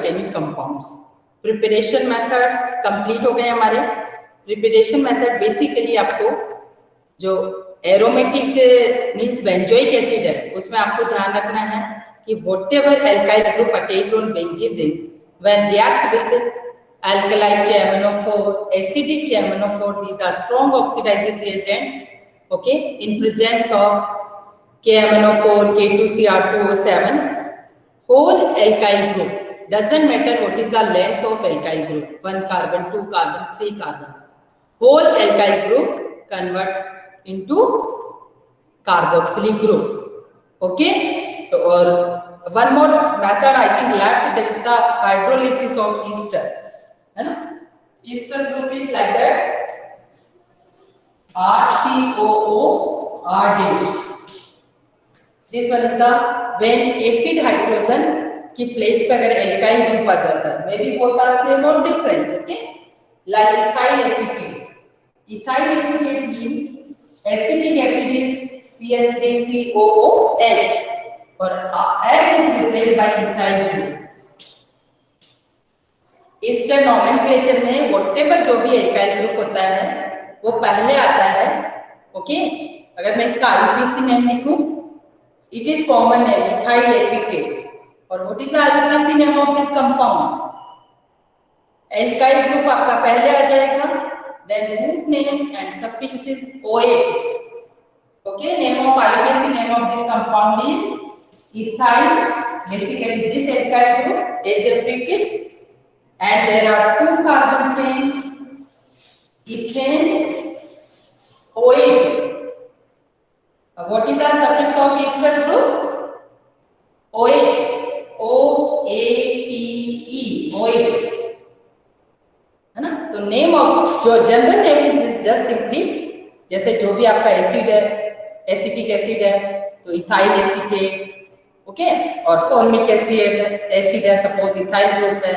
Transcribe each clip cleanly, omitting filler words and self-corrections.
containing compounds. Preparation methods complete हो गए हमारे. Preparation method basically आपको जो एरोमेटिक मीन्स बेंजोइक एसिड है उसमें आपको ध्यान रखना है कि whatever alkyl group attached on benzene ring when react with alkali KMnO4, acidic KMnO4, these are strong oxidizing reagent, okay, in presence of KMnO4, K2Cr2O7, whole alkyl group, doesn't matter what is the length of alkyl group, 1 carbon, 2 carbon, 3 carbon, whole alkyl group convert into carboxylic group, okay. Or one more method I think left, that is the hydrolysis of ester, है ना. Ester group is like that, RCOO R dash. This one is the when acid hydrogen की place पे अगर alkyl group आ जाता है, may be both are same और different, okay, like ethyl acetate. Ethyl acetate means acetic acid is CH3COOH or H is replaced by ethyl group. ester nomenclature में whatever जो भी alkyl group होता है वो पहले आता है, ओके. अगर मैं इसका IUPAC नेम लिखूं, it is common name ethyl acetate. और what is the IUPAC name of this compound? alkyl group आपका पहले आ जाएगा, then group name and suffix is OAT. Okay, name of IUPAC name of this compound is ethyl. Basically, this alkyl group is a prefix, and there are 2 carbon chains, ethane, OAT. What is the suffix of ester group? OAT. OATE. OAT. है ना. तो name of जो general name is just simply, जैसे जो भी आपका acid है, acetic acid है तो इथाइल एसीटेट, ओके. और फॉर्मिक एसिड है, सपोज इथाइल ग्रुप है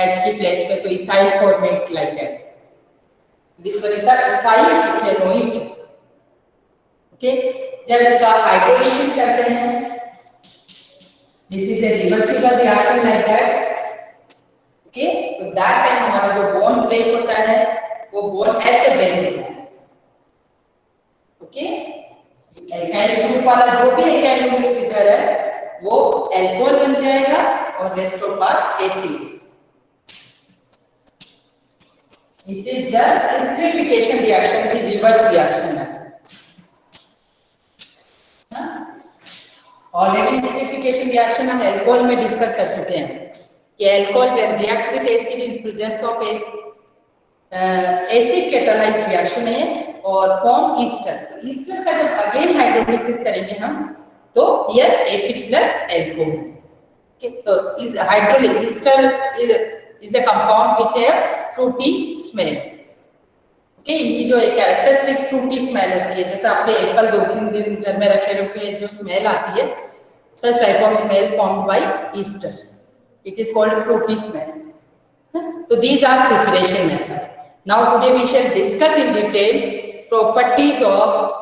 H की प्लेस पे तो ethyl format like that. This one is the ethyl ethanoate, okay. जब इसका हाइड्रोलिसिस करते हैं, this is a reversible reaction like that, okay. तो दैट टाइम हमारा जो बॉन्ड ब्रेक होता है वो बॉन्ड ऐसे ब्रेक होता है, ओके. एल्काइल ग्रुप वाला जो भी एल्काइल ग्रुप इधर है वो एल्कोहल बन जाएगा और rest of part acid. It is just esterification reaction की रिवर्स रिएक्शन है. ऑलरेडी एस्टरिफिकेशन रिएक्शन हम एल्कोहल में डिस्कस कर चुके हैं कि alcohol can react with acid in presence of acid catalysed reaction है और फॉर्म ईस्टर. ईस्टर का जब अगेन हाइड्रोलिसिस करेंगे हम तो here acid plus alcohol, okay. तो इस hydraulic Easter is a compound which have Frooti smell, okay. इनकी जो एक कैरेक्टरिस्टिक फ्रूटी स्मेल होती है, जैसे आपने एप्पल 2-3 दिन घर में रखे रखे जो स्मेल आती है, such type of smell formed by ester, it is called fruity smell. So these are preparation method. Now today we shall discuss in detail properties of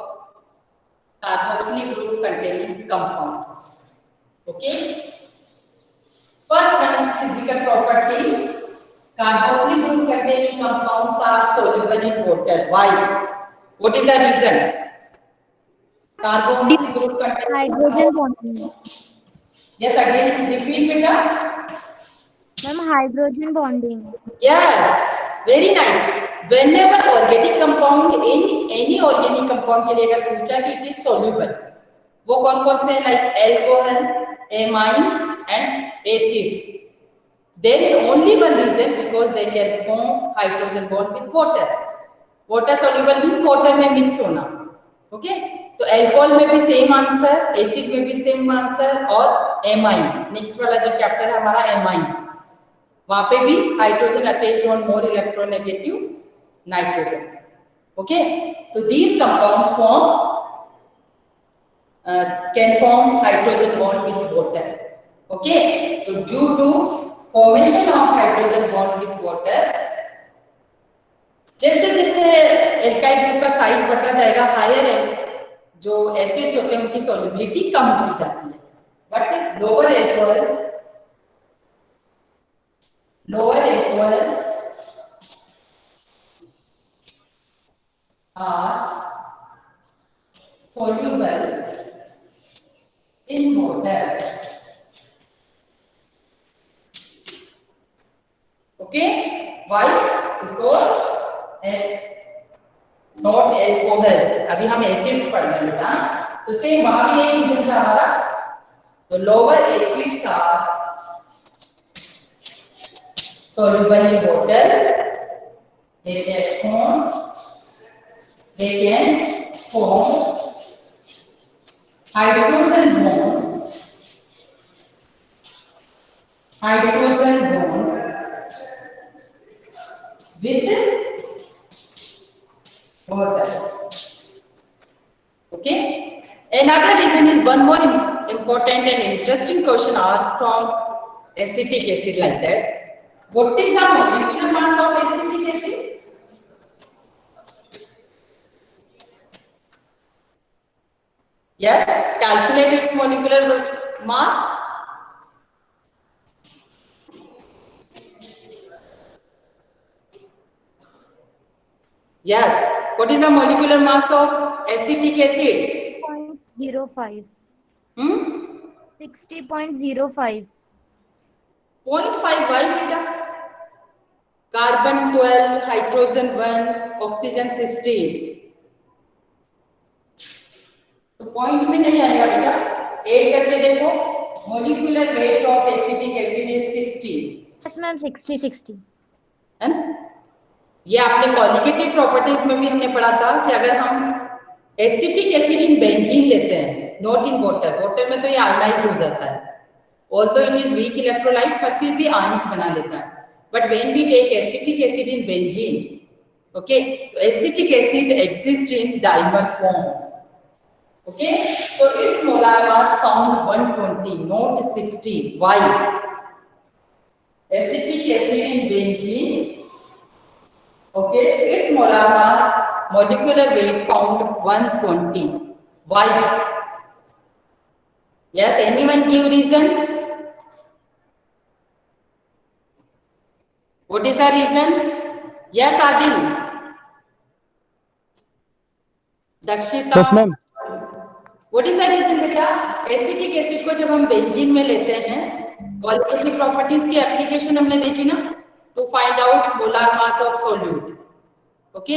carboxylic group containing compounds, okay. First one is physical properties. Carboxylic group containing compounds are soluble in water. Why? What is the reason? Carboxylic group containing hydrogen bonding. Yes, again repeat beta. Ma'am, hydrogen bonding. Yes, very nice. Whenever organic compound any organic compound के लिए अगर पूछा कि it is soluble, वो कौन कौन से like alcohol, amines and acids. There is only one reason, because they can form hydrogen bond with water. Water soluble means water में mix होना, okay? तो alcohol में भी same answer, acid में भी same answer और amine. Next वाला जो chapter है हमारा amines, वहाँ पे भी hydrogen attached on more electronegative nitrogen, okay. तो these compounds can form hydrogen bond with water, okay. तो due to formation of hydrogen bond with water, जैसे जैसे एल्काइल ग्रुप का साइज बढ़ता जाएगा, हायर जो एसिड्स होते हैं उनकी सॉल्युबिलिटी कम होती जाती है, but lower acids lower aqueous are soluble in water. Okay? Why? Because not alcohols. अभी हम एसिड्स पढ़ रहे हैं बेटा, तो सेम वहां भी यही रीजन था हमारा. तो lower acids are soluble in water. They can form hydrogen bond with water. Okay. Another reason is one more important and interesting question asked from acetic acid like that. What is the molecular mass of acetic acid? Yes, calculate its molecular mass. Yes, what is the molecular mass of acetic acid? 0.05. 60.05. 0.5. Why beta? Carbon 12, hydrogen 1, oxygen 16. तो point में नहीं आएगा बेटा, add करके देखो. Molecular weight of acetic acid is 60. Yes ma'am, 60 है ना. ये आपने क्वालिटेटिव प्रॉपर्टीज में भी हमने पढ़ा था कि अगर हम एसिटिक एसिड इन बेंजीन लेते हैं, नॉट इन वाटर. वाटर में तो ये आयनाइज्ड हो जाता है, although it is weak electrolyte, पर फिर भी आयंस बना लेता है. But when we take acetic acid in benzene, okay, तो acetic acid exist in dimer form. Okay, so its molar mass found 120, not 60. Why? Acetic acid in benzene. Okay, its molar mass, molecular weight found 120. Why? Yes, anyone give reason? What is the reason? Yes, Adil. Dakshita. Yes, ma'am. What is the reason बेटा? Acetic acid को जब हम benzene में लेते हैं, qualitative properties की application हमने देखी ना, to find out molar mass of solute. Okay,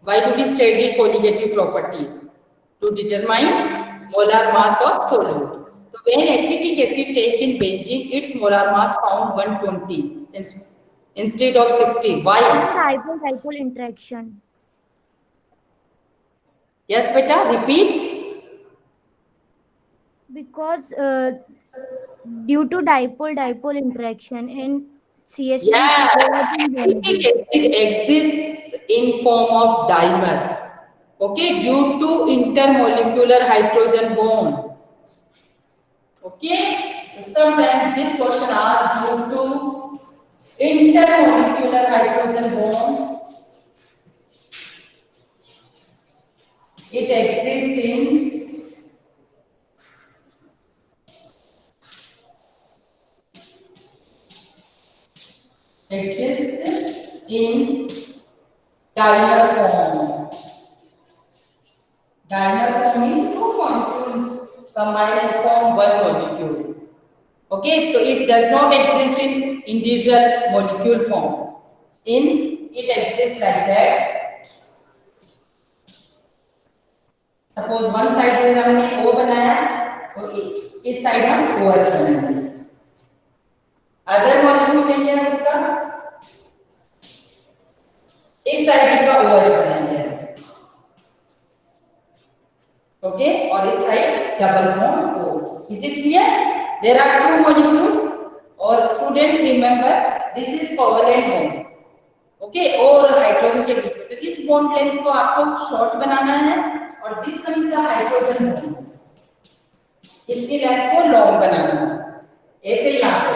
why do we study qualitative properties? To determine molar mass of solute. तो when acetic acid take in benzene, its molar mass found 120 instead of 60. Why? Dipole interaction. Yes बेटा, repeat. Because due to dipole interaction in CH3. Yes, acetic acid exists in form of dimer. Okay, due to intermolecular hydrogen bond. Okay, sometimes this question asked due to intermolecular hydrogen bond. It exists in dimer form. Dimer form means two molecules combine and form one molecule. Okay, so it does not exist in individual molecule form. It exists like that. Suppose one side से हमने O बनाया, तो इस side हम OH बनाएंगे. Other molecule लीजिए हम इसका, इस साइड इसका OH बनाएंगे. ओके, और इस side double bond O. Is it clear? There are two molecules. और students remember this is covalent bond. Okay, और हाइड्रोजन के बीच में, तो इस बॉन्ड लेंथ को आपको शॉर्ट बनाना है, और this one is the hydrogen bond, इसकी लेंथ को लॉन्ग बनाना है. ऐसे ही यहाँ पे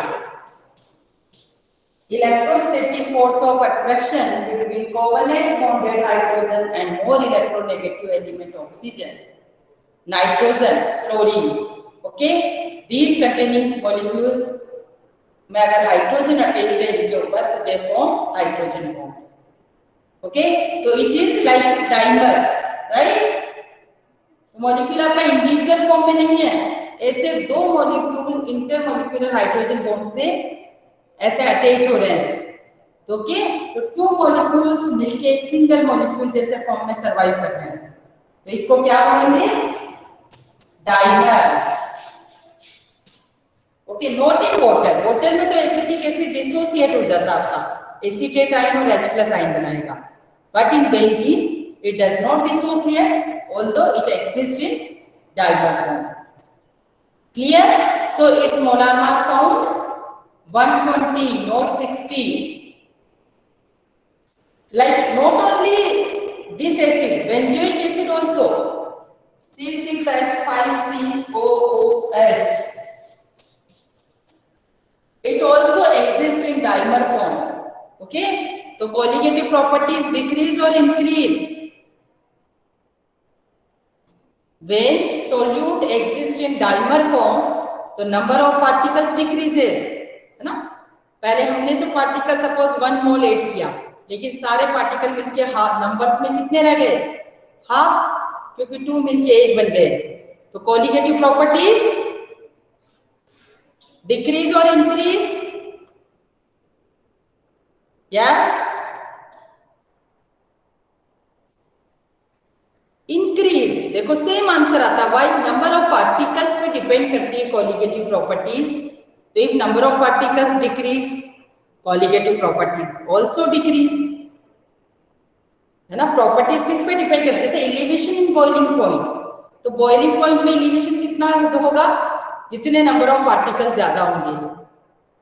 electrostatic force of attraction between covalent bonded hydrogen and more electronegative element oxygen, nitrogen, fluorine. Okay, these containing molecules में अगर हाइड्रोजन अटैच्ड है इनके ऊपर तो they form hydrogen bond. Okay, तो it is like dimer, right. Molecule आपका individual form में नहीं है, ऐसे दो मॉलिक्यूल इंटरमॉलिक्यूलर हाइड्रोजन बॉन्ड से ऐसे अटैच हो रहे हैं। तो ओके, तो टू मॉलिक्यूल्स मिलके एक सिंगल मॉलिक्यूल जैसे फॉर्म में सर्वाइव कर रहे हैं, तो इसको क्या बोलेंगे, dimer. Okay, not in water, water में तो एसिटिक एसिड डिसोसिएट हो जाता है आपका, एसीटेट आयन और H प्लस आयन बनाएगा, but in benzene it does not dissociate although it exist in dimer form. Clear? So it's molar mass found 120, not 60. Like not only this acid, benzoic acid also, C6H5COOH, it also exists in dimer form. Okay, तो colligative properties decrease or increase when solute exists in dimer form, तो number of particles decreases, है ना। पहले हमने तो particle suppose 1 मोल add किया, लेकिन सारे पार्टिकल मिलके हाफ नंबर्स में कितने रह गए, हाफ, क्योंकि 2 मिलके 1 बन गए। तो कोलिगेटिव प्रॉपर्टीज डिक्रीज और इंक्रीज, यस, इंक्रीज। देखो सेम आंसर आता है, वाई नंबर ऑफ पार्टिकल्स पे डिपेंड करती है कोलिगेटिव प्रॉपर्टीज। तो if number of particles decrease, colligative properties also decrease, है ना। प्रॉपर्टीज किस पे डिपेंड करती है, जैसे एलिवेशन इन बॉइलिंग पॉइंट, तो बॉइलिंग पॉइंट में एलिवेशन कितना होगा, जितने नंबर ऑफ पार्टिकल ज्यादा होंगे,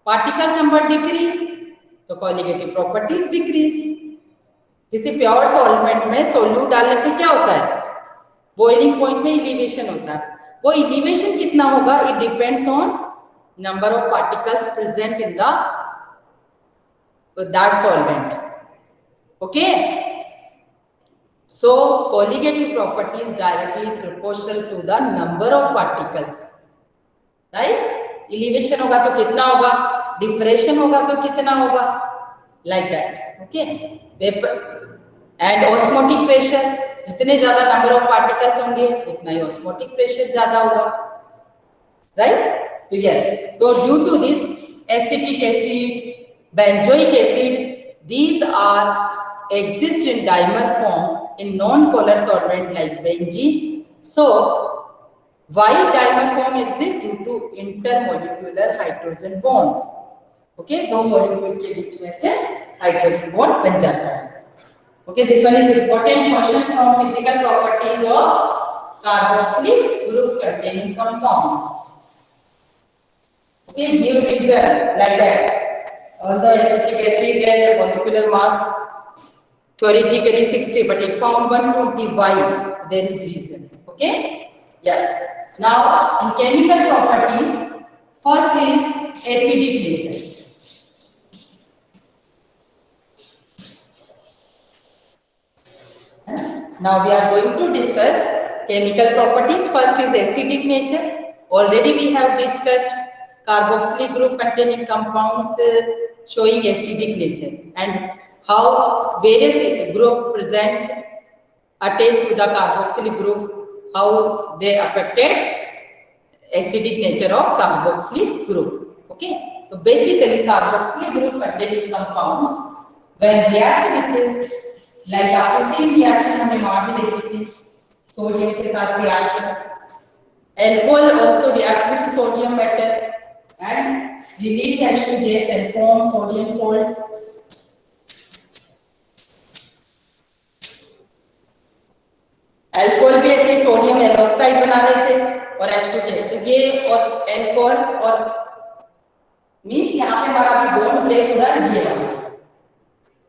पार्टिकल्स नंबर डिक्रीज तो कोलिगेटिव प्रॉपर्टीज डिक्रीज। किसी प्योर सॉल्वेंट में सोल्यूट डालने पे क्या होता है, बॉइलिंग पॉइंट में एलिवेशन होता है, वो एलिवेशन कितना होगा, it depends on number of particles present in that solvent. Okay, so colligative property is directly proportional to the number of particles, right? elevation होगा तो कितना होगा, depression होगा तो कितना होगा, like that. Okay, vapor and osmotic pressure, जितने ज्यादा number of particles होंगे उतना ही osmotic pressure ज्यादा होगा, right? तो yes, so due to this acetic acid, benzoic acid, these are exist in dimer form in non-polar solvent like benzene. So why dimer form exists? Due to intermolecular hydrogen bond. Okay, दो molecule के बीच में से hydrogen bond बन जाता है। Okay, this one is important question from physical properties of carboxylic group containing compounds. Okay, give reason like that. Although acetic acid molecular mass theoretically 60, but it found 120. Why? There is reason. Okay. Yes. Now, in chemical properties, first is acidic nature. Now we are going to discuss chemical properties. First is acidic nature. Already we have discussed carboxylic group containing compounds showing acidic nature and how various group present attached to the carboxylic group, how they affected acidic nature of carboxylic group. Okay, so basically carboxylic group containing compounds when react with, like after same reaction हमने वहाँ भी देखी थी, sodium के साथ reaction, alcohol also react with sodium metal and release H2 gas and form sodium salt. Alcohol भी ऐसे sodium एलोक्साइड बना रहे थे और H2 गैस, तो ये और अल्कोहल और मींस यहाँ पे हमारा भी बॉन्ड ब्रेक हो रहा है, ये वाला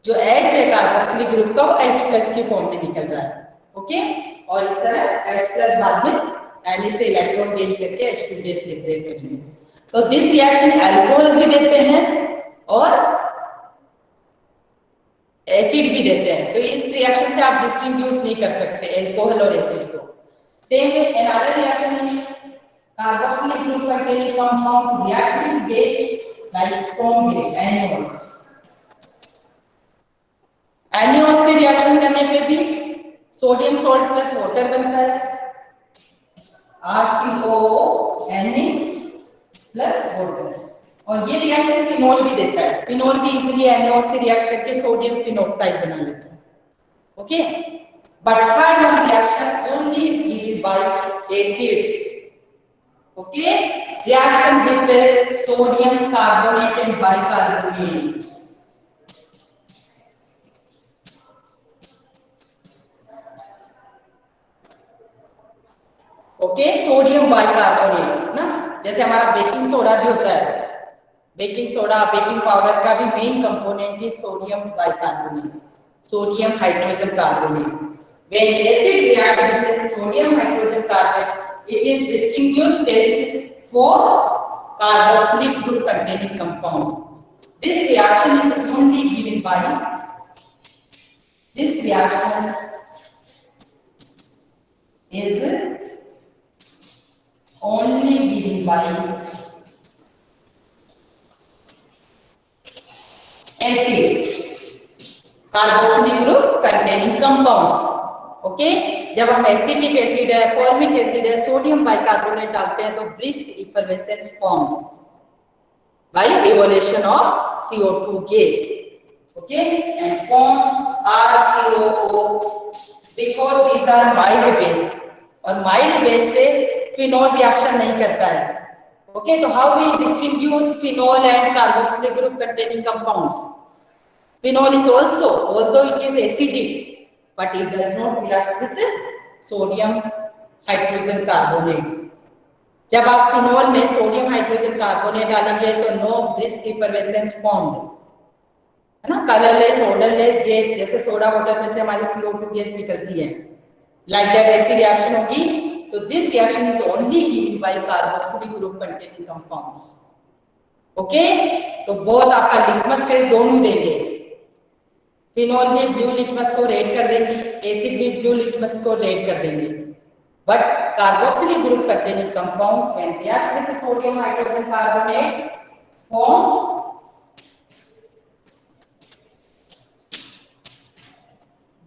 जो H है कार्बोक्सिलिक ग्रुप का वो H+ की फॉर्म में निकल रहा है। ओके, और इस तरह H+ बाद में Na से इलेक्ट्रॉन गेन करके H2 गैस लिबरेट करेंगे। तो दिस रिएक्शन अल्कोहल भी देते हैं और एसिड भी देते हैं, तो इस रिएक्शन से आप डिस्टिंग्विश नहीं कर सकते अल्कोहल और एसिड को। Same way another reaction is carboxylic group containing compounds react with base like strong base NaOH. NaOH से रिएक्शन करने पे भी सोडियम सॉल्ट प्लस वाटर बनता है, RCOO Na प्लस वाटर, और ये रिएक्शन फिनोल भी देता है। फिनोल भी इजीली NaOH से रिएक्ट करके सोडियम फिनोक्साइड बना लेता है। Okay, but third one reaction only is given by acids. Okay, reaction with the sodium carbonate and bicarbonate. Okay, sodium bicarbonate ना, जैसे हमारा बेकिंग सोडा भी होता है, बेकिंग सोडा बेकिंग पाउडर का भी मेन कंपोनेंट है sodium bicarbonate, sodium hydrogen carbonate. When acid react with sodium hydrogen carbonate, it is distinguished as 4 carboxylic group containing compounds. This reaction is only given by this reaction is only given by acids, carboxylic group containing compounds. Okay, जब हम acetic acid है, formic acid है, sodium bicarbonate डालते हैं तो brisk effervescence form by evolution of CO2 gas, okay, and form RCOO because these are mild base, और mild base से phenol reaction नहीं करता है। ओके, तो how we distinguish phenol and carboxylic group containing compounds? Phenol is also, although it is acidic, but it does not react with sodium hydrogen carbonate. जब आप phenol में sodium hydrogen carbonate डालेंगे तो no brisk effervescence form है ना, colourless odourless gas, जैसे soda water में से हमारी CO2 गैस निकलती है, लाइक दैट ऐसी रिएक्शन होगी। तो this reaction is only given by carboxylic group containing compounds. Okay, तो बहुत आपका लिटमस टेस्ट दोनों देंगे, फिनोल भी ब्लू लिटमस को रेड कर देंगी, एसिड भी ब्लू लिटमस को रेड कर देंगे, but carboxylic group containing compounds when react with sodium hydrogen carbonate form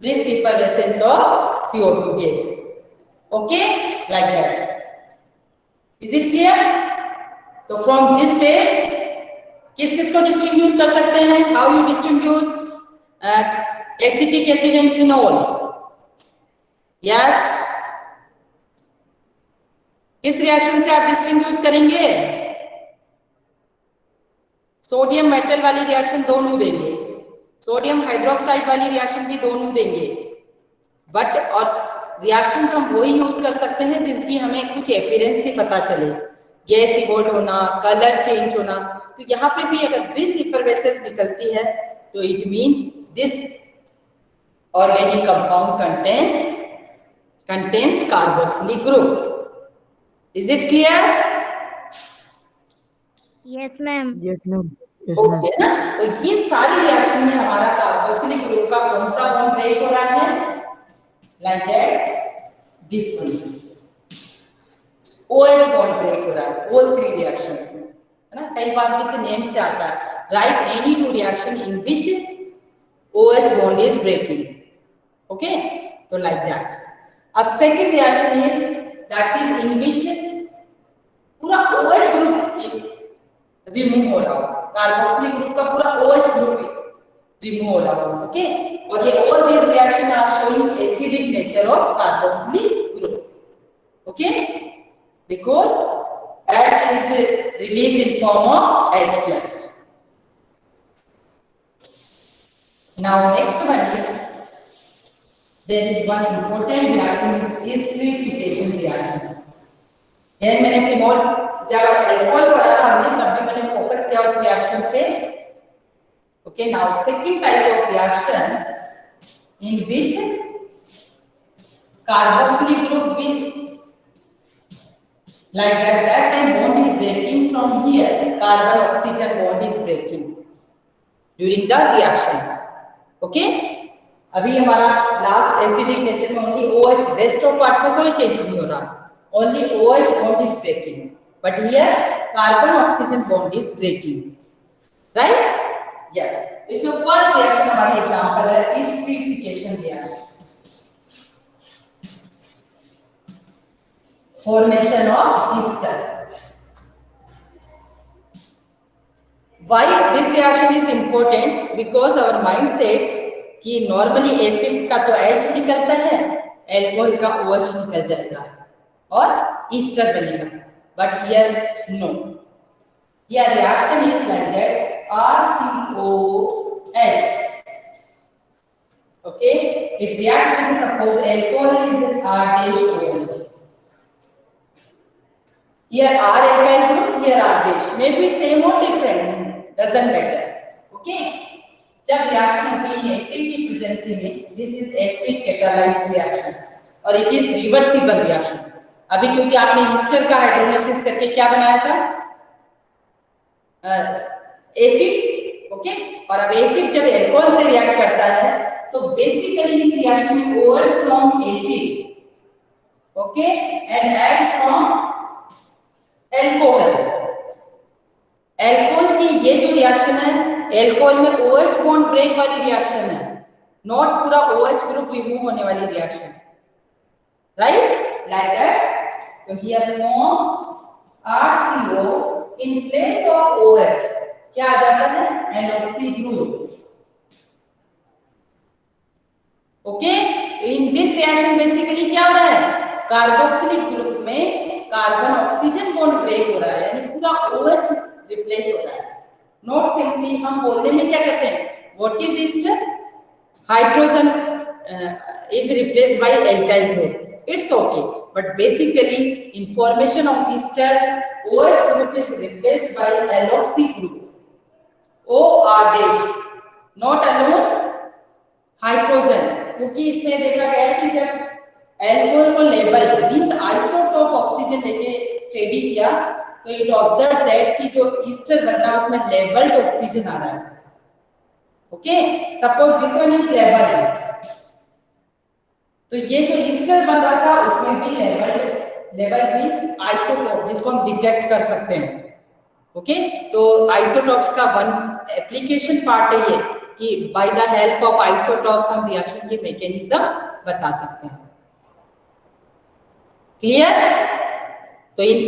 brisk effervescence of CO2 gas. Okay, like that. Is it clear? तो from this test किस किस को डिस्टिंग्विश कर सकते हैं? How you distinguish acetic acid and phenol? Yes. किस reaction से आप डिस्टिंग्विश करेंगे? सोडियम मेटल वाली रिएक्शन दोनों देंगे, सोडियम हाइड्रोक्साइड वाली रिएक्शन भी दोनों देंगे, बट और रिएक्शन हम वही यूज कर सकते हैं जिसकी हमें कुछ अपीयरेंस से पता चले, गैस इवोल्व होना, कलर चेंज होना। तो यहाँ पे भी अगर ब्रिस्क इफर्वेसेंस निकलती है तो it mean this organic compound contains carboxylic group. Is it clear? Yes ma'am. Okay ना, तो इन सारी रिएक्शन में हमारा कार्बोक्सिलिक ग्रुप का कौन सा बॉन्ड ब्रेक हो रहा है? Like that this one is OH bond break हो रहा है ऑल थ्री रिएक्शंस में, है ना। कई बार विद नेम से आता है, right any two reaction in which OH bond is breaking. Okay, तो लाइक दैट। अब second reaction is that is in which पूरा OH ग्रुप रिमूव हो रहा हो, कार्बोक्सिलिक ग्रुप का पूरा OH ग्रुप रिमूव हो रहा हो। ओके, और ये all this reaction are showing acidic nature of carboxylic group. Okay, because H is released in form of H+. Now next one is there is one important reaction is esterification reaction. यानी मैंने phenol जब alcohol पढ़ा था हमने तब भी मैंने focus किया उस रिएक्शन पे। Okay, now second type of reaction in which carboxylic group will like that time bond is breaking from here, carbon oxygen bond is breaking during the reactions. Okay, अभी हमारा लास्ट एसिडिक नेचर में only OH, rest of part में कोई change नहीं हो रहा, only OH bond is breaking, but here carbon oxygen bond is breaking. Right? Yes, इसमें first reaction हमारी एग्जांपल है esterification reaction, formation of ester. Why this reaction is important? Because our mind said कि normally acid का तो H निकलता है, alcohol का OH निकल जाएगा और ester बनेगा. But here no. Here reaction is like that, RCOH. Okay, it reacts with, suppose alcohol is R-OH. Here R alkyl group, here R dash. Maybe same or different, doesn't matter. Okay. जब reaction होती है acid की presence में, this is acid catalyzed reaction और it is reversible reaction. अभी क्योंकि आपने Easter का हाइड्रोलिसिस करके क्या बनाया था? एसिड. ओके. और अब एसिड जब एल्कोहल से रिएक्ट करता है तो बेसिकली इस रिएक्शन में OH from acid, okay, and H from alcohol. Alcohol की ये जो रिएक्शन है, एल्कोहल में OH बॉन्ड ब्रेक वाली रिएक्शन है, नॉट पूरा OH ग्रुप रिमूव होने वाली रिएक्शन, राइट? Like that. तो here form RCO in place of OH क्या आ जाता है? Alkoxy group. ओके. तो इन दिस रिएक्शन बेसिकली क्या हो रहा है? कार्बोक्सिलिक ग्रुप में कार्बन ऑक्सीजन बॉन्ड ब्रेक हो रहा है, यानी पूरा OH रिप्लेस हो रहा है. नॉट सिंपली हम बोलने में क्या कहते हैं, what is Easter? Hydrogen is replaced by alkyl group. It's okay, but basically in formation of Easter OH group is replaced by alloxy group, OR dash, not alone hydrogen. क्योंकि इसमें देखा गया है कि जब एल्कोहल को लेबल मींस आइसोटोप ऑक्सीजन लेके study किया तो इट ऑब्जर्व दैट कि जो ईस्टर बन रहा है उसमें लेबल्ड ऑक्सीजन आ रहा है. Okay, suppose this one is labelled, तो ये जो ईस्टर बन रहा था उसमें भी लेबल्ड मींस आइसोटोप जिसको हम डिटेक्ट कर सकते हैं. ओके, तो आइसोटोप्स का वन एप्लीकेशन पार्ट है ये कि by the help of isotopes हम रिएक्शन के मैकेनिज्म बता सकते हैं. क्लियर? तो इन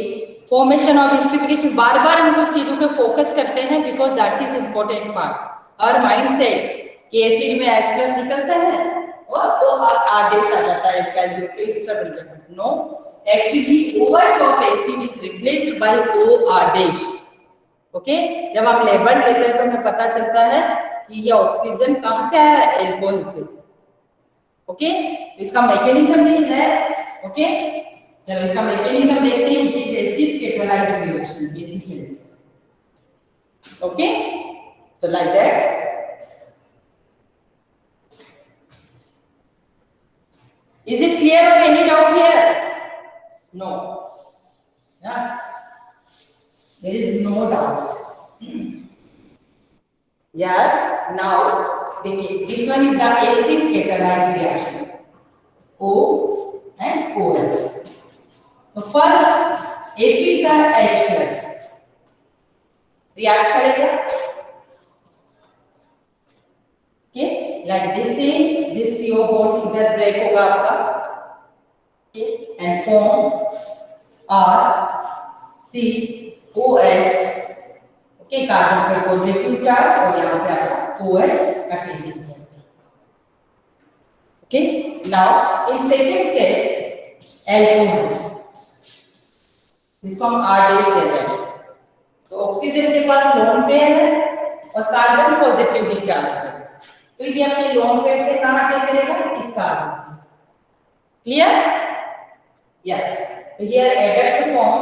फॉर्मेशन ऑफ एस्टरिफिकेशन बार-बार हम कुछ चीजों पे फोकस करते हैं because that is important part. और माइंड सेट कि एसिड में H+ निकलता है और OR डैश आ जाता है एल्काइल ग्रुप के ईस्टर बन गया. But no, actually OH of acid is replaced by OR dash. Okay, जब आप लेबल लेते हैं तो हमें पता चलता है कि ये ऑक्सीजन कहां से आया है? एल्कोहल से. ओके, इसका मैकेनिज्म भी है. ओके, चलो इसका मैकेनिज्म देखते हैं. It is acid catalysed reaction basically. Okay, तो like that. Is it clear or any doubt here? No. Yeah. There is no doubt. Yes. Now, this one is the acid catalyzed reaction. O and OH. तो first acid का H+ react करेगा. Okay, like this same, this CO bond इधर break होगा आपका. Okay, and form RCOH. Okay, carbon पे positive charge और यहाँ पे आपका OH का negative charge. Okay, now in second step alcohol, जिसको हम R डैश देते हैं. तो ऑक्सीजन के पास लोन पेयर है और कार्बन पॉजिटिवली चार्ज है. तो यदि आपसे लोन पेयर से कहां अटैक करेगा? इस कार्बन. क्लियर? यस. तो here added to form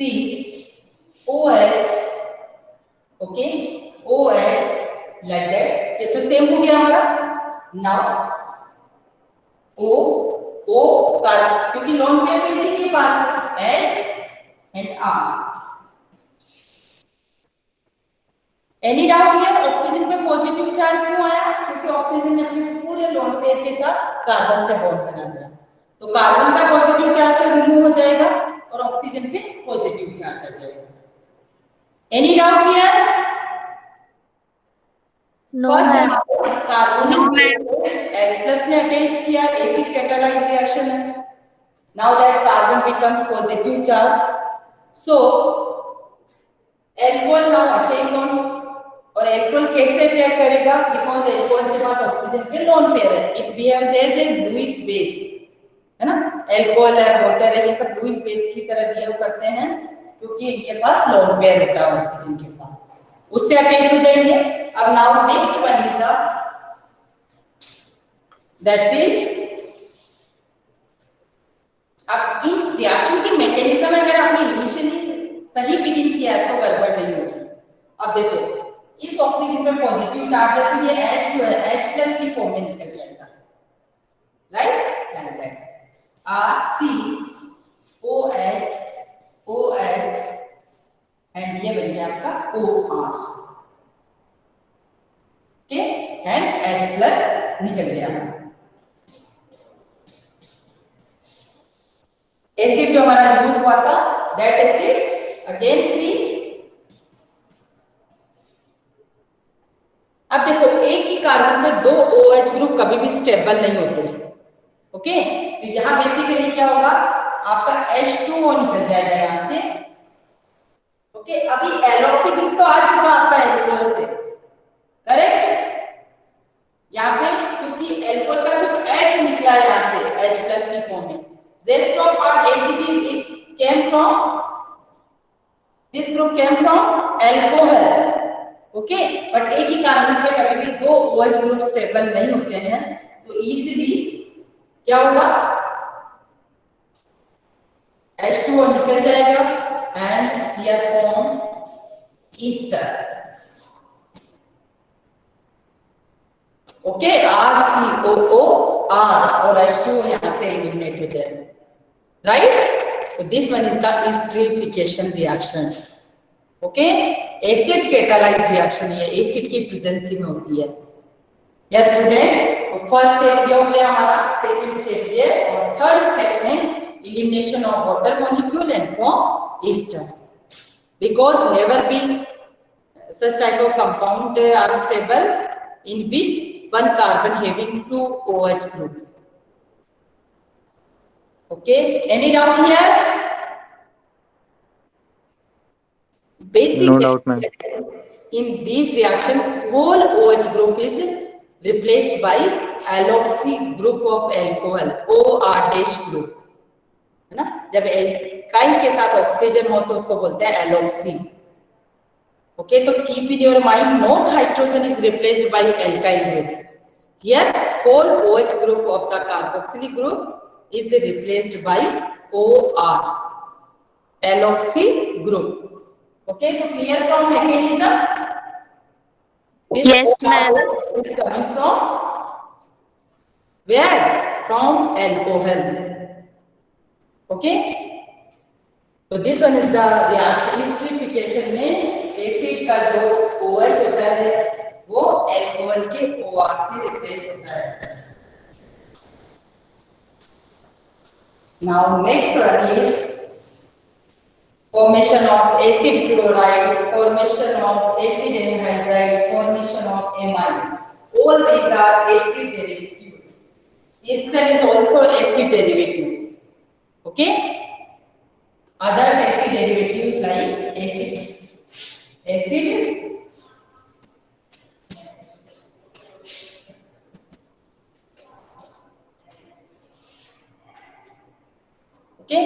RCOH. Okay, OH like that. ये तो सेम हो गया हमारा. नाउ O कार्बन, क्योंकि लोन पेयर तो इसी के पास है, H and R. Any doubt here? Oxygen पे पॉजिटिव चार्ज क्यों आया? क्योंकि ऑक्सीजन ने अपने पूरे लोन पेयर के साथ कार्बन से बॉन्ड बना दिया. तो कार्बन का पॉजिटिव चार्ज तो रिमूव हो जाएगा और ऑक्सीजन पे पॉजिटिव चार्ज आ जाएगा। Any doubt here? No, first ma'am. Carbonic H+ ने अटैच किया, एसिड कैटालाइज रिएक्शन है। Now that carbon becomes positive charge, so alcohol now attack on, और एल्कोहल कैसे अटैक करेगा? बिकॉज एल्कोहल के पास ऑक्सीजन पे लोन पेयर है, it behaves as a Lewis base, है ना। एल्कोहल है, वाटर है, ये सब लुईस बेस की तरह बिहेव करते हैं क्योंकि इनके पास लोन पेयर होता है ऑक्सीजन के पास, उससे अटैच हो जाएंगे। अब now next one is that is, अब इन रिएक्शन की मैकेनिज्म अगर आपने इनिशियली सही बिगिन किया है तो गड़बड़ नहीं होगी। अब देखो, इस ऑक्सीजन पे पॉजिटिव चार्ज है तो ये H जो है H+ की फॉर्म में निकल जाएगा, राइट। RCOH OH एंड ये बन गया आपका OR, ओके, एंड H+ निकल गया। एसिड जो हमारा यूज हुआ था, दैट एसिड अगेन फ्री। अब देखो, एक ही कार्बन में दो OH ग्रुप कभी भी स्टेबल नहीं होते, ओके। तो यहाँ बेसिकली क्या होगा, आपका H2O निकल जाएगा यहाँ से, ओके। अभी एलॉक्सी ग्रुप तो आ चुका आपका एल्कोहल से, करेक्ट। यहाँ पे क्योंकि एल्कोहल का सिर्फ H निकला है यहाँ से H+ की फॉर्म में, rest of part acid it came from, this group came from alcohol, okay. But एक ही कार्बन पे कभी भी दो OH ग्रुप स्टेबल नहीं होते हैं, तो इजीली क्या होगा, H2O निकल जाएगा and here form Easter, okay. RCOOR और H2O यहां से एलिमिनेट हो जाएगा, राइट। तो this one is the esterification reaction, okay. Acid catalyse reaction, ये एसिड की प्रेजेंसी में होती है। यस स्टूडेंट्स, तो फर्स्ट स्टेप ये हो गया हमारा, सेकंड स्टेप ये, और थर्ड स्टेप में elimination of water molecule and form ester, because never be such type of compound are stable in which one carbon having two OH group, okay. Any doubt here? Basically, No doubt, ma'am. in this reaction whole OH group is replaced by alloxy group of alcohol, OR- group, है ना। जब alkyl के साथ oxygen हो तो उसको बोलते हैं एलॉक्सी, ओके। तो keep in your mind, not hydrogen is replaced by alkyl group, here whole OH group of the carboxylic group is replaced by OR, alkoxy group, okay. तो clear from mechanism? Yes, ma'am. is coming from where? From alcohol, okay. तो this one is the reaction, esterification में acid का जो OH होता है वो alcohol के OR से रिप्लेस होता है। Now next one is formation of acid chloride, formation of acid anhydride, formation of amine, all these are acid derivatives. Ester is also acid derivative, okay. Others acid derivatives like acid okay,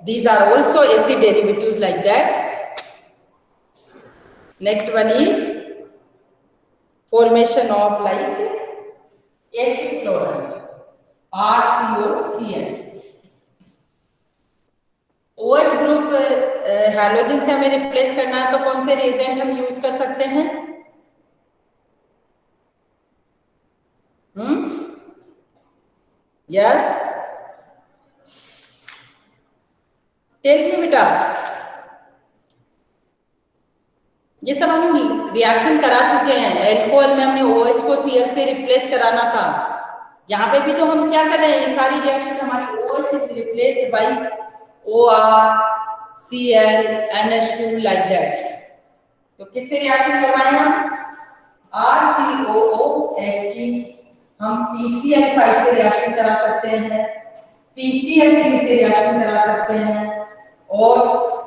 these are also acid derivatives like that. Next one is formation of like acid chloride, RCOCl, OH group halogen से हमें replace करना है तो कौन से reagent हम use कर सकते हैं? यस, टेल मी बेटा। ये सब हम रिएक्शन करा चुके हैं, एल्कोहल में हमने OH को Cl से रिप्लेस कराना था, यहाँ पे भी तो हम क्या कर रहे हैं, ये सारी रिएक्शन हमारी OH is replaced bye OrClNH2 like that. तो किससे रिएक्शन करवाएं हम? RCOOH की हम PCl5 से रिएक्शन करा सकते हैं, PCl3 से रिएक्शन करा सकते हैं और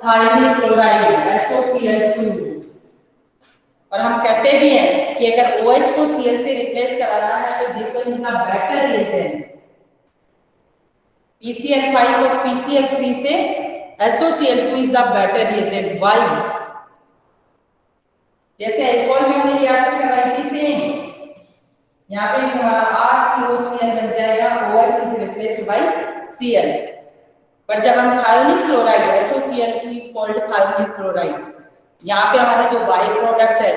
थायमिल क्लोराइड SOCl2। और हम कहते भी हैं कि अगर OH को Cl से रिप्लेस कराना है तो this one is the better reagent. PCl5 और PCl3 से SOCl2 is the better reagent. Why? जैसे अल्कोहल में हमने रिएक्शन कराई थी सेम, यहाँ पे हमारा RCOCl बन जाएगा, OH is replaced bye Cl। पर जब हम thionyl chloride SOCl2 is called thionyl chloride, यहाँ पे हमारा जो बाई प्रोडक्ट है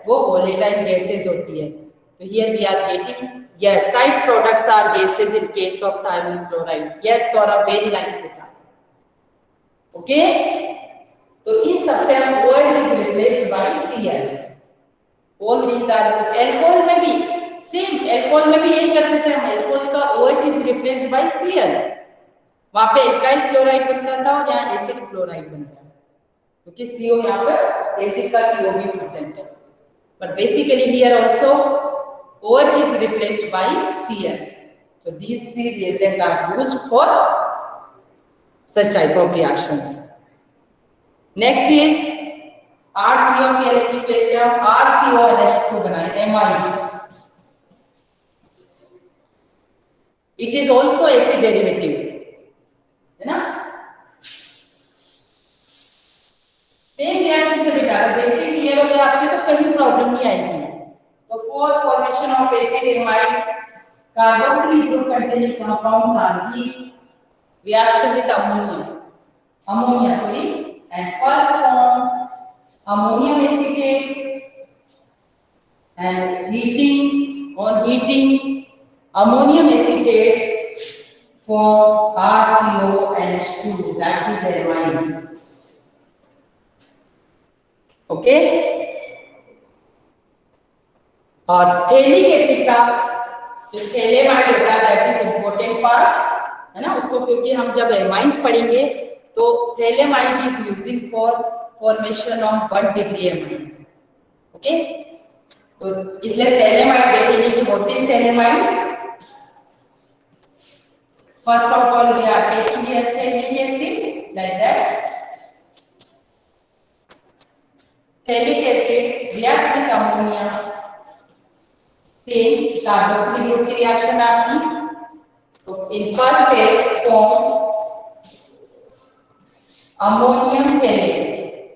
वो वोलेटाइल गैसेस होती है। तो here we are getting yes, side products are gases in case of thionyl chloride. Yes, Saurabh, very nice बेटा। Okay, तो इन सबसे हम OH is replaced by Cl. All these are alcohol में भी सेम, alcohol में भी यही करते थे हम, alcohol का OH is replaced by Cl। वहाँ पे एल्काइल क्लोराइड बनता था और यहाँ एसिड क्लोराइड बन गया, क्योंकि CO यहाँ पर एसिड का CO भी प्रेजेंट है। But basically here also OH is replaced by Cl. So these three reagents are used for such type of reactions. Next is RCOCl की प्लेस पे हम RCONH को बनाए amide. It is also acid derivative, है ना? Same reaction से बेटा basic clear हो गया आपके तो कहीं प्रॉब्लम नहीं आएगी। So for formation of acid amide, carboxyl group containing compounds are heat reaction with ammonia, and first form ammonium acetate, and on heating ammonium acetate form RCONH2, that is amide. Okay. और phthalic acid का जो phthalimide होता है that is important part, है ना, उसको क्योंकि हम जब एमाइंस पढ़ेंगे तो phthalimide is using for formation of 1 degree amine. Okay, तो इसलिए थैलेमाइड देखेंगे कि what is phthalimide. First of all we are taking here phthalic acid like that. Phthalic acid react with ammonia, same carboxyl group की reaction आपकी। तो in first step form ammonium phthalate,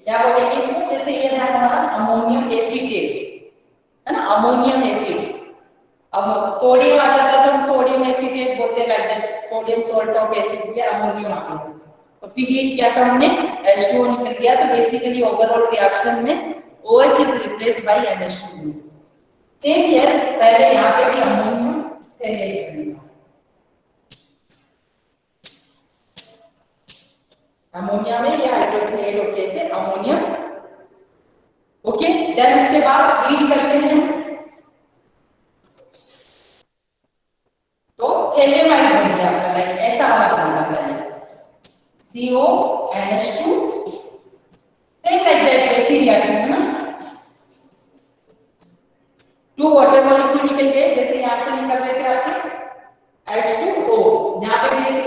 क्या बोलेंगे इसको, जैसे ये है हमारा अमोनियम एसीटेट, है ना, अमोनियम एसिड। अब सोडियम आ जाता है तो हम सोडियम एसीटेट बोलते हैं, like that sodium salt of acid पे अमोनियम आ गया। तो फिर हीट किया तो हमने H2O निकल गया। तो बेसिकली ओवरऑल रिएक्शन में OH is replaced bye NH2। Same here, पहले यहाँ पे भी अमोनियम थैलेट बनेगा, अमोनिया में ये हाइड्रोजन एड होके से अमोनियम। ओके, देन उसके बाद हीट करते हैं तो थैलेमाइड बन गया आपका, लाइक ऐसा वाला बनेगा पहले CONH2, सेम लाइक दैट ऐसी रिएक्शन है ना। 2 वाटर मॉलिक्यूल निकल गए, जैसे यहाँ पे निकल रहे थे आपके H2O, यहाँ पे भी ऐसे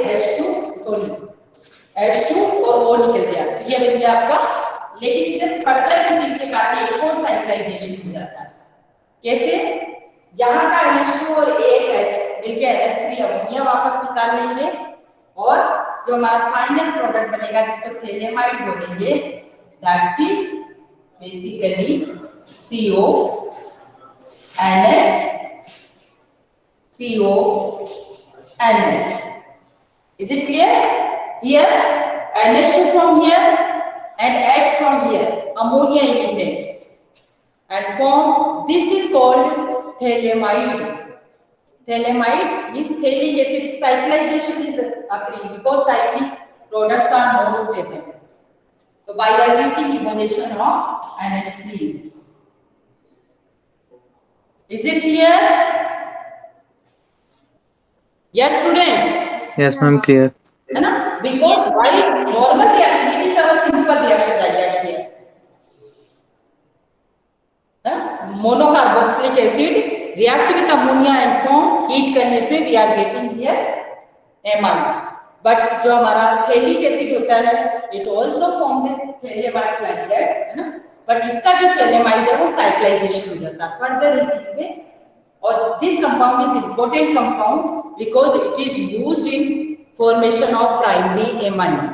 H2 और O निकल गया, तो ये बन गया आपका। लेकिन इधर फर्दर हीटिंग के कारण एक और साइक्लाइजेशन हो जाता है। कैसे? यहाँ का NH2 और एक H मिलके NH3 अमोनिया वापस निकाल लेंगे और जो हमारा फाइनल प्रोडक्ट बनेगा जिसको थैलेमाइड बोलेंगे, that is basically CONH। Is it clear? Here NH2 from here and H from here, ammonia eliminate and form, this is called thalamide. Thalamide means thalic acid cyclization is occurring because cyclic products are more stable. So by diluting elimination of NH3. Is it clear? Yes students? Yes ma'am, clear. है ना? because while normal reaction, it is our simple reaction like that here. Monocarboxylic acid react with ammonia and form, heat करने पे we are getting here amine. But जो हमारा phthalic acid होता है, it also formed phthalimide like that, है ना? But इसका जो थैलेमाइड है वो साइक्लाइजेशन हो जाता है फर्दर हीटिंग में. और this compound is important compound because it is used in formation of primary amine.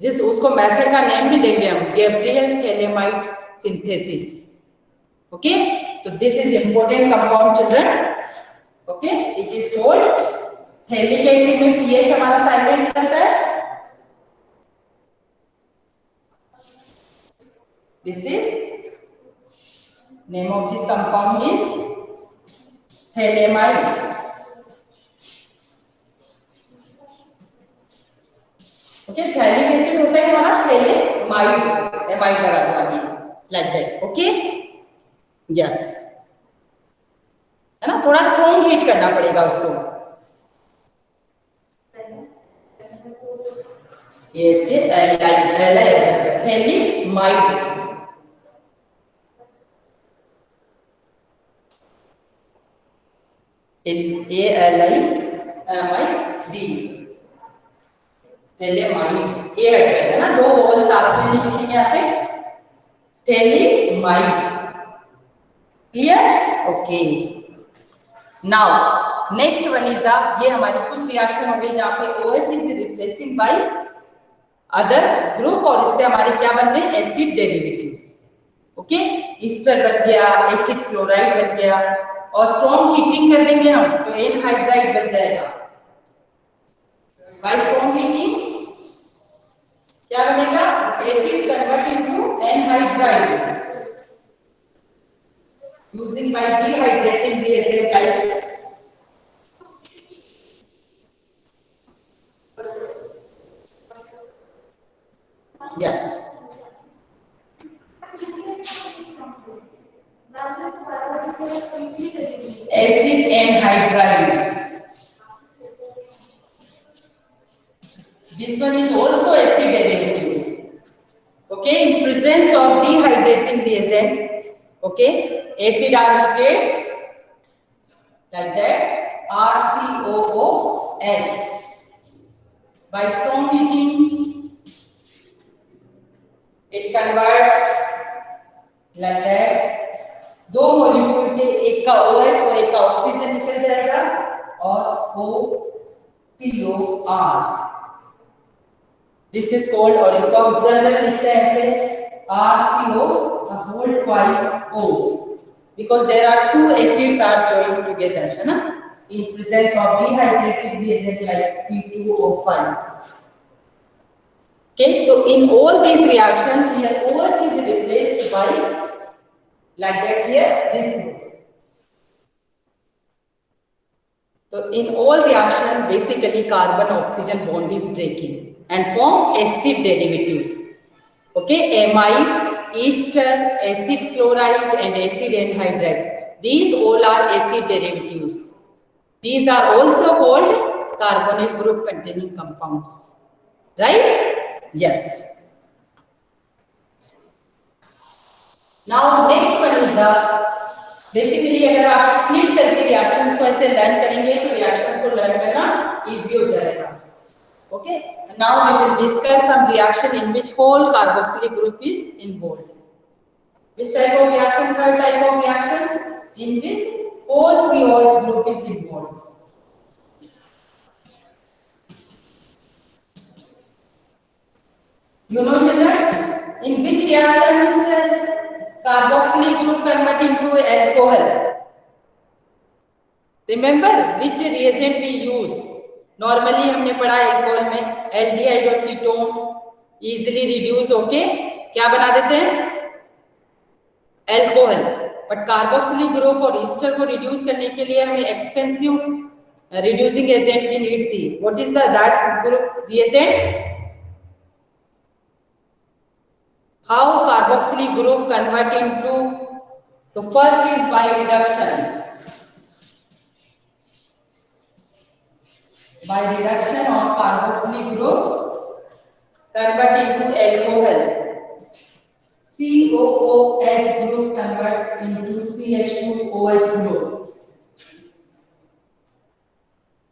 जिस उसको मेथड का नेम भी देंगे हम, Gabriel phthalimide synthesis. Okay, so this is important compound children. Okay, it is called phthalic acid में pH हमारा silent रहता है. This is name of this compound is phthalimide. Okay, phthalic acid होता है हमारा थैलेमाइड, एमाइड लगा दो आगे like that. Okay, yes, है ना? थोड़ा स्ट्रॉन्ग हीट करना पड़ेगा उसको. थैलेमाइड. ALIMID phthalimide. ये हट जाएगा ना, दो वोवल्स आपने लिखेंगे यहाँ पे. Phthalimide. Clear? Okay. Now next one is the, ये हमारी कुछ रिएक्शन हो गई जहाँ पे OH is replacing by other group और इससे हमारे क्या बन रहे हैं एसिड डेरिवेटिव्स. ओके, ईस्टर बन गया, एसिड क्लोराइड बन गया और स्ट्रॉन्ग हीटिंग कर देंगे हम तो एनहाइड्राइड बन जाएगा. बाय स्ट्रॉन्ग हीटिंग क्या बनेगा? Acid convert into anhydride using by dehydrating the acid type. Yes. Acid anhydride. This one is also acid derivatives. Okay, in presence of dehydrating reagent. Okay, acid are heated like that, RCOOH. By strong heating, it converts like that. दो molecule के एक का OH और एक का oxygen निकल जाएगा और OCOR. This is called, और इसका जनरल लिखते हैं ऐसे RCO whole twice O, because there are two acids are joined together, है ना, in presence of dehydrated reagent like P2O5. Okay, so in all these reactions here OH is replaced by like that here this group. So in all reaction basically carbon oxygen bond is breaking and form acid derivatives. Okay, amide, ester, acid chloride and acid anhydride. These all are acid derivatives. These are also called carbonyl group containing compounds. Right? Yes. Now next one is the, basically अगर आप split करके reactions को ऐसे learn करेंगे तो reactions को learn करना easy हो जाएगा. Okay. Now we will discuss some reaction in which whole carboxylic group is involved. Which type of reaction? Third type of reaction in which whole COH group is involved. You know children, in which reaction is carboxylic group convert into alcohol? Remember which reagent we use? Normally हमने पढ़ा alcohol में aldehyde और ketone easily reduce होके क्या बना देते हैं alcohol. But carboxylic group और ईस्टर को रिड्यूस करने के लिए हमें एक्सपेंसिव रिड्यूसिंग एजेंट की नीड थी. What is that group reagent? How carboxylic group convert into, तो first is by reduction. By reduction of carboxylic group convert into alcohol. COOH group converts into CH2OH group.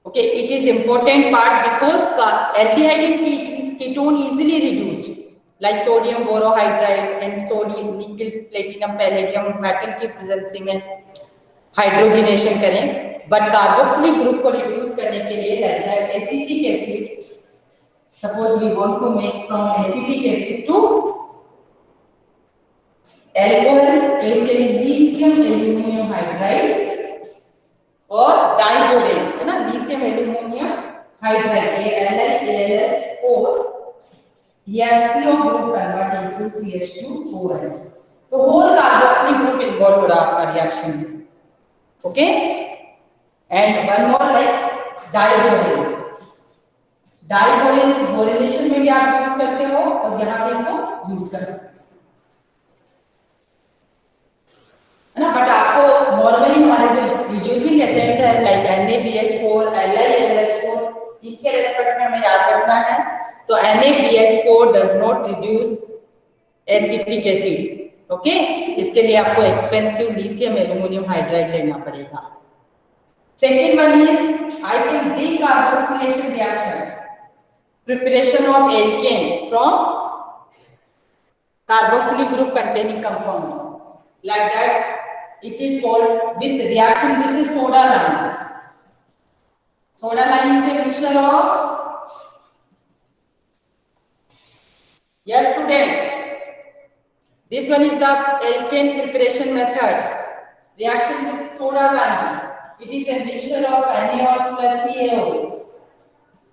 Okay, it is important part because aldehyde and ketone easily reduced, like sodium borohydride and sodium nickel platinum palladium metal की presence में hydrogenation करें, but carboxylic group को reduce करने के लिए like that acetic acid, suppose we want to make from acetic acid to alcohol, तो इसके लिए लिथियम एल्यूमिनियम हाइड्राइड और डाइबोरेन, है ना, lithium aluminium hydride AlI here CO group convert into CH2OH, तो होल कार्बोक्सिलिक ग्रुप इन्वॉल्व हो रहा है आपका रिएक्शन में. Okay, and one more like diboron. Diboron बोरेनेशन में भी आप यूज करते हो और यहाँ पे इसको यूज कर सकते हो, है ना. बट आपको नॉर्मली हमारे जो रिड्यूसिंग एजेंट है लाइक NaBH4, LiLH4, इनके रेस्पेक्ट में हमें याद रखना है. तो NaBH4 does not reduce acetic acid. Okay, इसके लिए आपको एक्सपेंसिव लिथियम एल्यूमिनियम हाइड्राइड लेना पड़ेगा. Second one is I think decarboxylation reaction, preparation of alkene from carboxylic group containing compounds, like that it is called with reaction with the soda lime. Soda lime is a mixture of, yes students, this one is the alkane preparation method, reaction with soda lime. It is a mixture of NaOH plus CaO.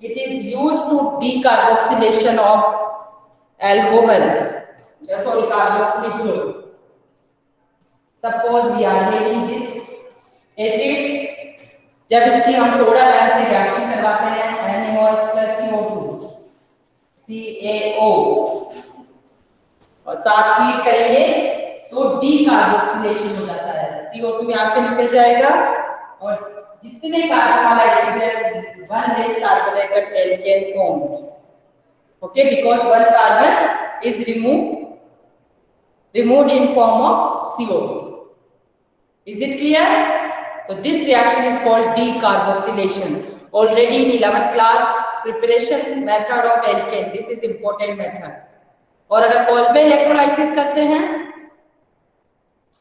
It is used to decarboxylation of alcohol, sorry, carboxylic group. Suppose we are making this acid, जब इसकी हम soda lime से reaction करवाते हैं NaOH plus CO2 CaO और साथ heat करेंगे तो डीकार्बोक्सिलेशन हो जाता है. CO2 यहाँ से निकल जाएगा और जितने कार्बन वाला एसिड है one less carbonated alkane form. Okay, because one carbon is removed in form of CO2. Is it clear? So this reaction is called decarboxylation. Already in 11th class, preparation method of alkane, this is important method. और अगर Kolbe electrolysis करते हैं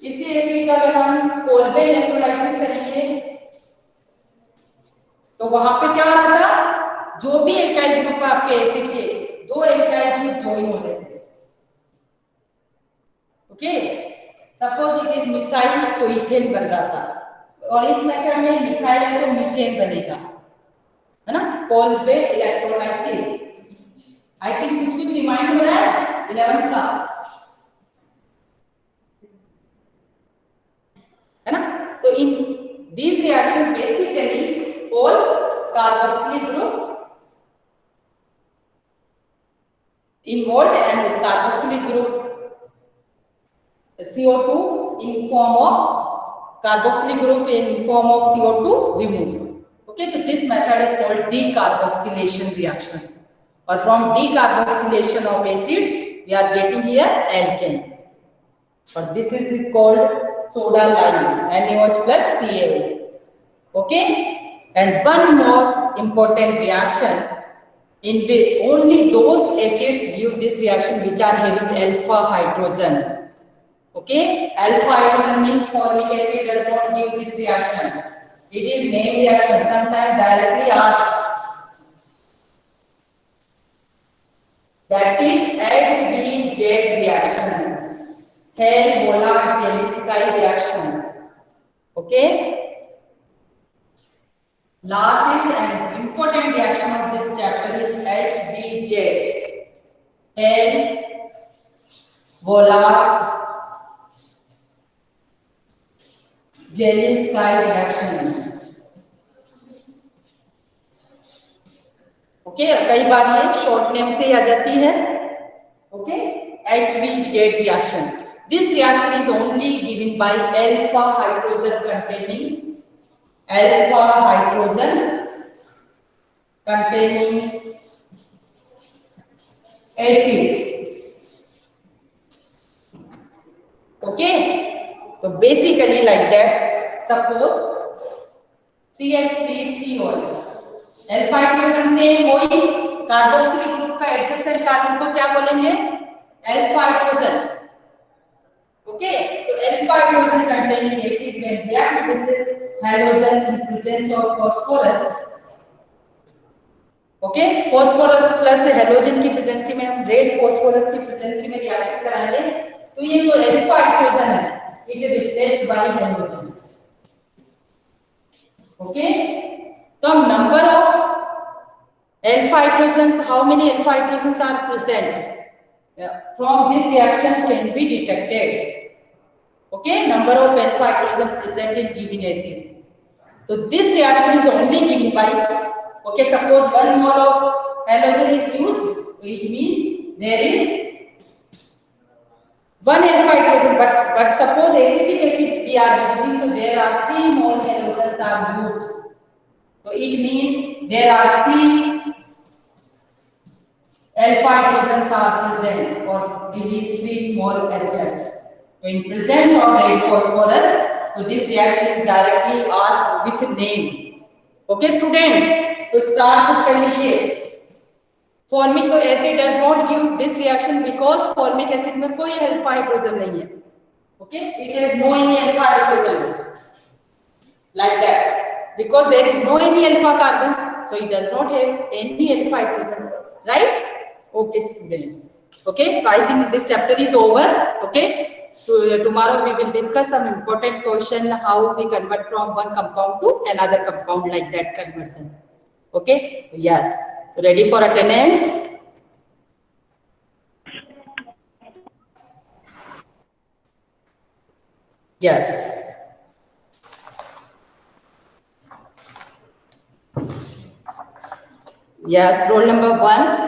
इसी acid का, अगर हम Kolbe electrolysis करेंगे तो वहां पे क्या हो रहा था, जो भी एल्काइल ग्रुप है आपके एसिड के, दो एल्काइल ग्रुप ज्वाइन हो रहे थे. Okay, suppose it is methyl तो इथेन बन रहा था, और इस मेथड में मिथाइल है तो मीथेन बनेगा, है ना. कोल्बे इलेक्ट्रोलाइसिस, आई थिंक कुछ रिमाइंड हो रहा है 11th का, है ना. तो in this reaction basically all carboxylic group involved and carboxylic group CO2 in form of carboxylic group in form of CO2 removed. Okay, so this method is called decarboxylation reaction, or from decarboxylation of acid we are getting here alkane, or this is called soda lime NaOH plus CaO. Okay, and one more important reaction in which only those acids give this reaction which are having alpha hydrogen. Okay, alpha hydrogen means formic acid does not give this reaction. It is name reaction, sometimes directly asked. That is HBZ reaction, Hell-Bollard-Jelisky reaction. Okay. Last is an important reaction of this chapter is HBZ, Hell-Bollard-Jelisky reaction. Okay, कई बार ये short name से ही आ जाती है. Okay, HBZ reaction. This reaction is only given by alpha hydrogen containing acids. Okay, so basically like that. Suppose CH3COH, alpha hydrogen से कोई carboxylic group का adjacent carbon को क्या बोलेंगे? Alpha hydrogen. Okay, so alpha hydrogen containing acid when react with halogen in presence of phosphorus. Okay, phosphorus plus halogen की presence में हम red phosphorus की प्रेजेंसी में रिएक्शन कराएंगे तो ये जो alpha hydrogen है it is replaced by halogen. Okay, तो हम number of alpha hydrogens, how many alpha hydrogens are present from this reaction can be detected. Okay, number of alpha hydrogen present in given acid. So this reaction is only given by, okay, suppose 1 mole of halogen is used, so it means there is 1 alpha hydrogen, but suppose acetic acid we are using, so there are 3 mole halogens are used. So it means there are 3 alpha hydrogens are present, or these 3 mole HCl. So in presence of red phosphorus, so this reaction is directly asked with name. Okay, students. तो star put कर लीजिए. Formic acid does not give this reaction because formic acid में कोई alpha hydrogen नहीं है. Okay, it has no any alpha hydrogen like that because there is no any alpha carbon, so it does not have any alpha hydrogen, right? Okay, students. Okay, so I think this chapter is over. Okay. So tomorrow we will discuss some important question how we convert from one compound to another compound, like that conversion. Okay, so yes, so ready for attendance? Yes. Yes, roll number 1.